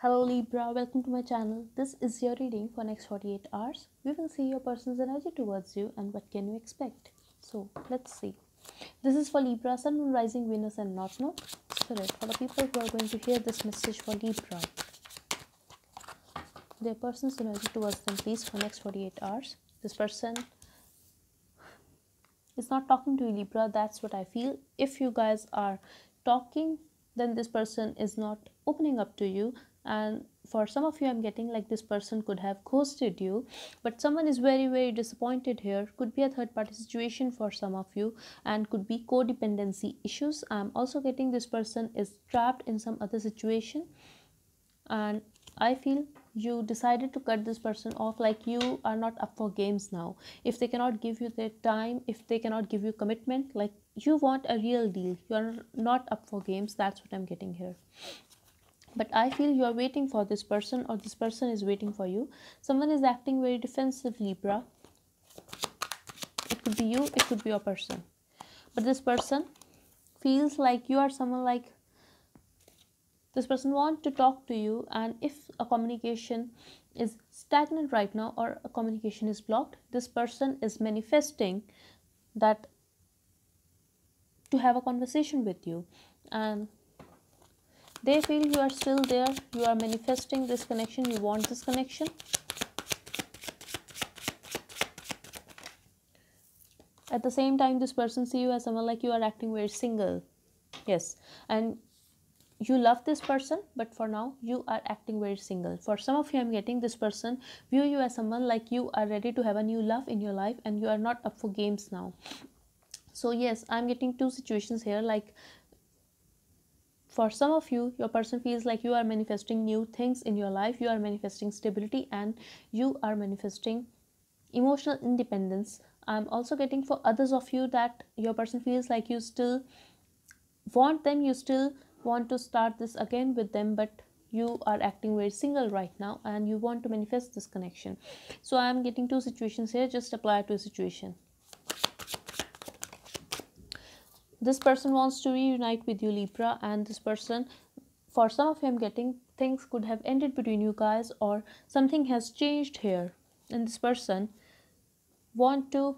Hello Libra, welcome to my channel. This is your reading for next 48 hours. We will see your person's energy towards you and what can you expect. So let's see. This is for Libra, Sun, Moon, Rising, Venus and North Node. Spirit, for the people who are going to hear this message for Libra, their person's energy towards them please for next 48 hours. This person is not talking to you Libra, that's what I feel. If you guys are talking, then this person is not opening up to you, and for some of you I'm getting like this person could have ghosted you, but someone is very disappointed here. Could be a third party situation for some of you, and could be codependency issues. I'm also getting this person is trapped in some other situation, and I feel you decided to cut this person off, like you are not up for games now. If they cannot give you their time, if they cannot give you commitment, like you want a real deal, you are not up for games. That's what I'm getting here. But I feel you are waiting for this person, or this person is waiting for you. Someone is acting very defensive, Libra. It could be you, it could be your person, but this person feels like you are someone like this person wants to talk to you, and if a communication is stagnant right now or a communication is blocked, this person is manifesting that to have a conversation with you, and they feel you are still there. You are manifesting this connection, you want this connection. At the same time, this person see you as someone like you are acting very single. Yes, and you love this person, but for now you are acting very single. For some of you I'm getting this person view you as someone like you are ready to have a new love in your life, and you are not up for games now. So yes, I'm getting two situations here. Like for some of you, your person feels like you are manifesting new things in your life, you are manifesting stability, and you are manifesting emotional independence. I'm also getting for others of you that your person feels like you still want them, you still want to start this again with them, but you are acting very single right now and you want to manifest this connection. So I am getting two situations here. Just apply to a situation. This person wants to reunite with you, Libra, and this person, for some of you I'm getting things could have ended between you guys, or something has changed here, and this person want to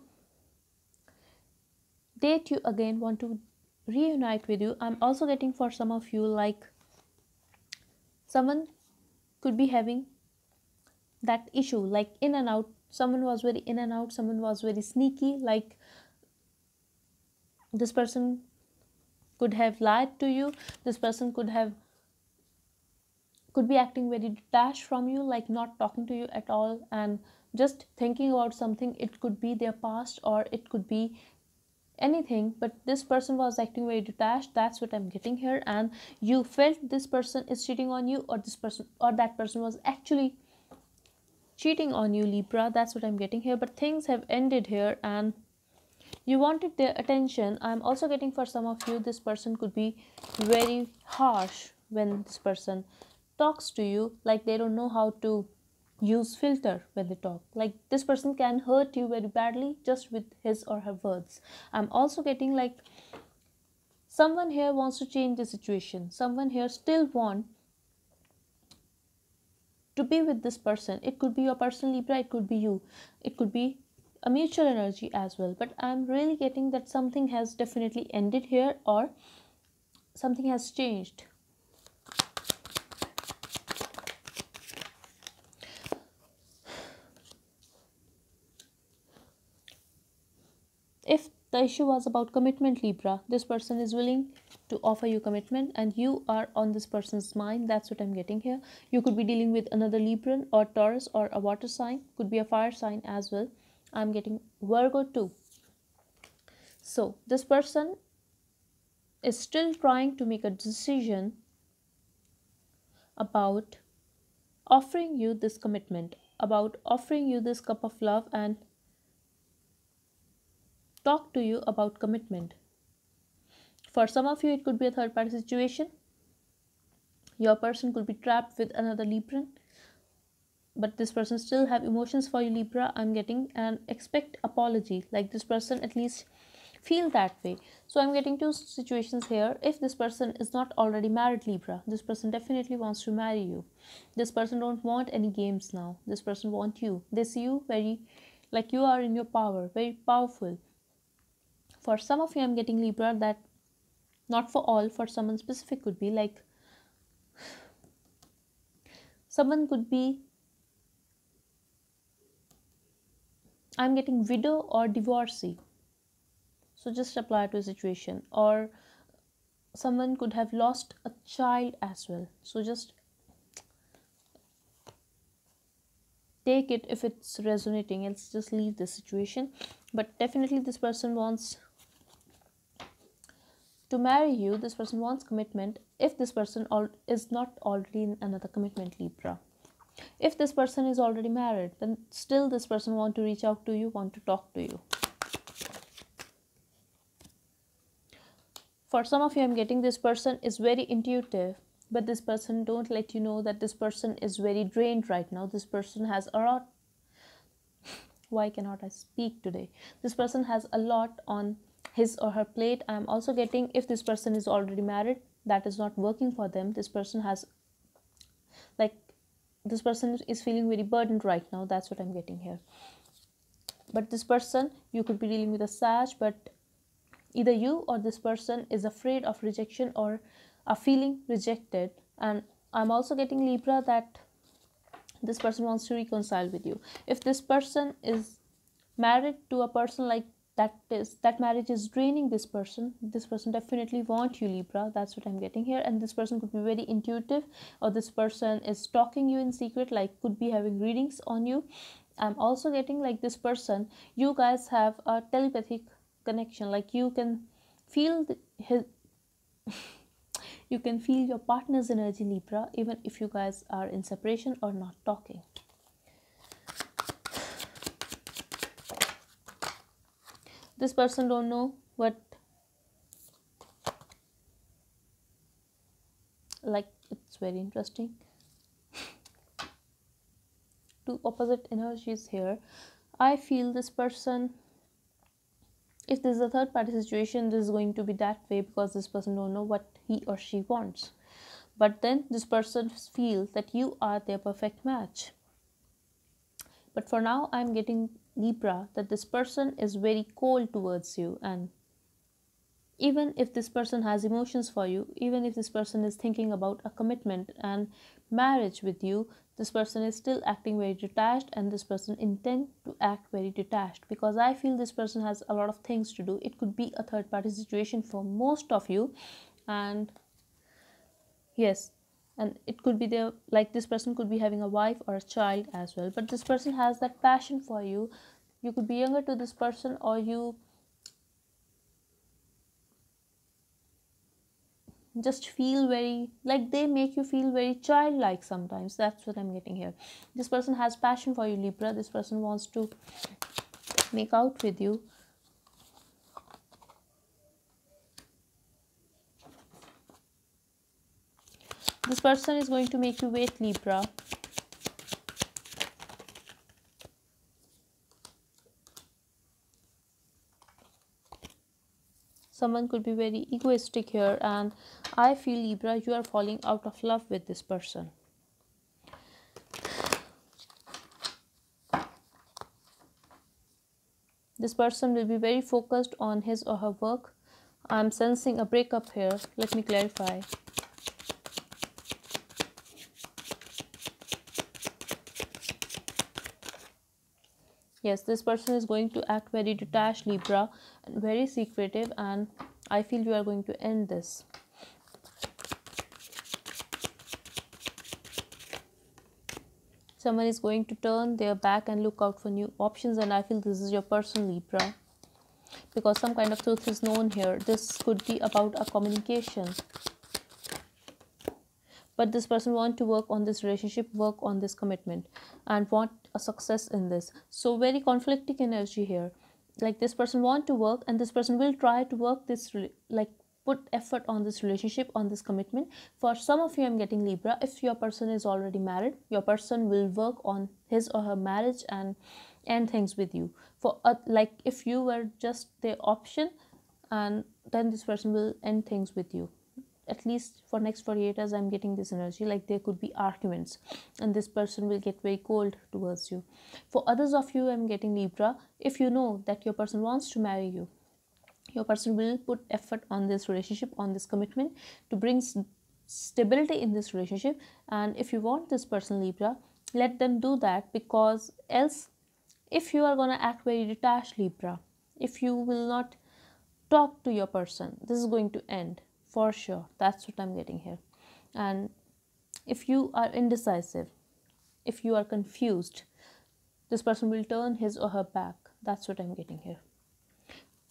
date you again, want to reunite with you. I'm also getting for some of you like someone could be having that issue like in and out. Someone was very in and out, someone was very sneaky, like this person could have lied to you. This person could be acting very detached from you, like not talking to you at all and just thinking about something. It could be their past or it could be anything, but this person was acting very detached. That's what I'm getting here. And you felt this person is cheating on you, or this person or that person was actually cheating on you, Libra. That's what I'm getting here. But things have ended here and you wanted their attention. I'm also getting for some of you this person could be very harsh when this person talks to you, like they don't know how to use filter when they talk. Like this person can hurt you very badly just with his or her words. I'm also getting like someone here wants to change the situation. Someone here still want to be with this person. It could be your person, Libra, it could be you, it could be a mutual energy as well. But I'm really getting that something has definitely ended here, or something has changed. If the issue was about commitment, Libra, this person is willing to offer you commitment and you are on this person's mind. That's what I'm getting here. You could be dealing with another Libran or Taurus or a water sign, could be a fire sign as well. I'm getting Virgo too. So this person is still trying to make a decision about offering you this commitment, about offering you this cup of love, and talk to you about commitment. For some of you, it could be a third party situation. Your person could be trapped with another Libran, but this person still have emotions for you, Libra. I'm getting an expect apology, like this person at least feel that way. So I'm getting two situations here. If this person is not already married, Libra, this person definitely wants to marry you. This person don't want any games now. This person want you. They see you very, like, you are in your power, very powerful. For some of you, I'm getting Libra, that not for all, for someone specific could be like, someone could be, I'm getting widow or divorcee. So just apply to a situation. Or someone could have lost a child as well. So just take it if it's resonating, else just leave this situation. But definitely this person wants to marry you. This person wants commitment. If this person is not already in another commitment, Libra. If this person is already married, then still this person want to reach out to you, want to talk to you. For some of you, I'm getting this person is very intuitive, but this person don't let you know that this person is very drained right now. This person has a lot. Why cannot I speak today? This person has a lot on his or her plate. I'm also getting, if this person is already married, that is not working for them. This person has, like, this person is feeling very burdened right now. That's what I'm getting here. But this person, you could be dealing with a Sag, but either you or this person is afraid of rejection or are feeling rejected. And I'm also getting, Libra, that this person wants to reconcile with you. If this person is married to a person like that marriage is draining this person definitely want you, Libra. That's what I'm getting here. And this person could be very intuitive, or this person is stalking you in secret, like could be having readings on you. I'm also getting, like, this person, you guys have a telepathic connection, like you can feel you can feel your partner's energy, Libra, even if you guys are in separation or not talking. This person don't know what, like, it's very interesting. Two opposite energies here. I feel this person, if this is a third party situation, this is going to be that way, because this person don't know what he or she wants. But then this person feels that you are their perfect match. But for now, I'm getting, Libra, that this person is very cold towards you. And even if this person has emotions for you, even if this person is thinking about a commitment and marriage with you, this person is still acting very detached, and this person intends to act very detached, because I feel this person has a lot of things to do. It could be a third party situation for most of you. And yes, and it could be there, like, this person could be having a wife or a child as well. But this person has that passion for you. You could be younger to this person, or you just feel very, like, they make you feel very childlike sometimes. That's what I'm getting here. This person has passion for you, Libra. This person wants to make out with you. This person is going to make you wait, Libra. Someone could be very egoistic here, and I feel, Libra, you are falling out of love with this person. This person will be very focused on his or her work. I'm sensing a breakup here. Let me clarify. Yes, this person is going to act very detached, Libra, and very secretive, and I feel you are going to end this. Someone is going to turn their back and look out for new options, and I feel this is your person, Libra, because some kind of truth is known here. This could be about a communication. But this person want to work on this relationship, work on this commitment, and want a success in this. So very conflicting energy here. Like, this person want to work, and this person will try to work this, like, put effort on this relationship, on this commitment. For some of you, I'm getting, Libra, if your person is already married, your person will work on his or her marriage and end things with you. For like, if you were just the option, and then this person will end things with you. At least for next 48 hours I'm getting this energy, like there could be arguments and this person will get very cold towards you. For others of you, I'm getting Libra, if you know that your person wants to marry you, your person will put effort on this relationship, on this commitment, to bring stability in this relationship. And if you want this person, Libra, let them do that, because else, if you are going to act very detached, Libra, if you will not talk to your person, this is going to end for sure. That's what I'm getting here. And if you are indecisive, if you are confused, this person will turn his or her back. That's what I'm getting here.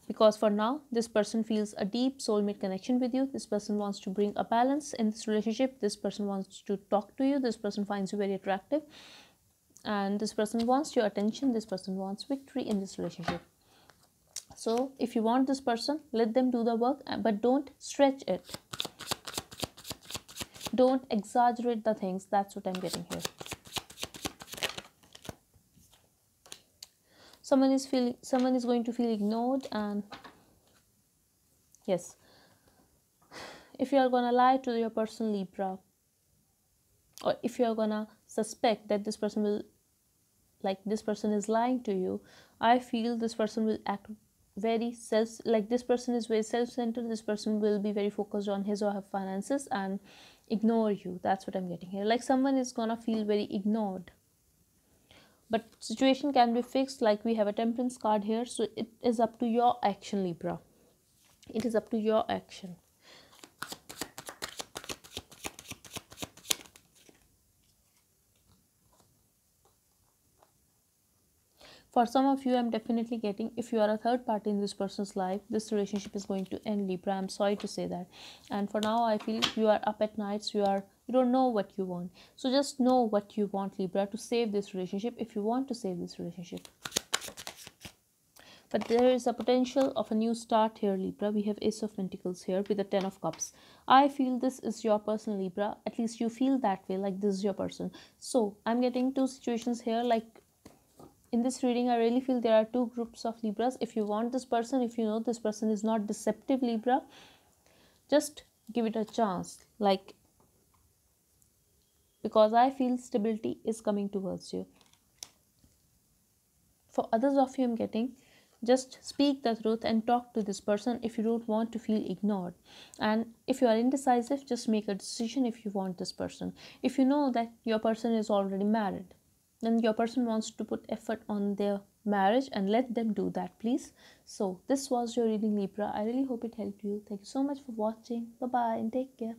Because for now, this person feels a deep soulmate connection with you. This person wants to bring a balance in this relationship. This person wants to talk to you. This person finds you very attractive. And this person wants your attention. This person wants victory in this relationship. So if you want this person, let them do the work, but don't stretch it. Don't exaggerate the things. That's what I'm getting here. Someone is going to feel ignored, and yes, if you are gonna lie to your person, Libra, or if you are gonna suspect that this person will, like this person is lying to you, I feel this person will act very this person is very self-centered. This person will be very focused on his or her finances and ignore you. That's what I'm getting here. Like someone is gonna feel very ignored. But situation can be fixed, like we have a temperance card here. So it is up to your action, Libra. It is up to your action. For some of you, I'm definitely getting, if you are a third party in this person's life, this relationship is going to end, Libra. I'm sorry to say that. And for now, I feel you are up at nights, you don't know what you want. So just know what you want, Libra, to save this relationship, if you want to save this relationship. But there is a potential of a new start here, Libra. We have Ace of Pentacles here with the 10 of Cups. I feel this is your person, Libra. At least you feel that way, like this is your person. So I'm getting two situations here. Like in this reading, I really feel there are two groups of Libras. If you want this person, if you know this person is not deceptive, Libra, just give it a chance. Like, because I feel stability is coming towards you. For others of you, I'm getting, just speak the truth and talk to this person if you don't want to feel ignored. And if you are indecisive, just make a decision if you want this person. If you know that your person is already married, then your person wants to put effort on their marriage, and let them do that, please. So this was your reading, Libra. I really hope it helped you. Thank you so much for watching. Bye bye and take care.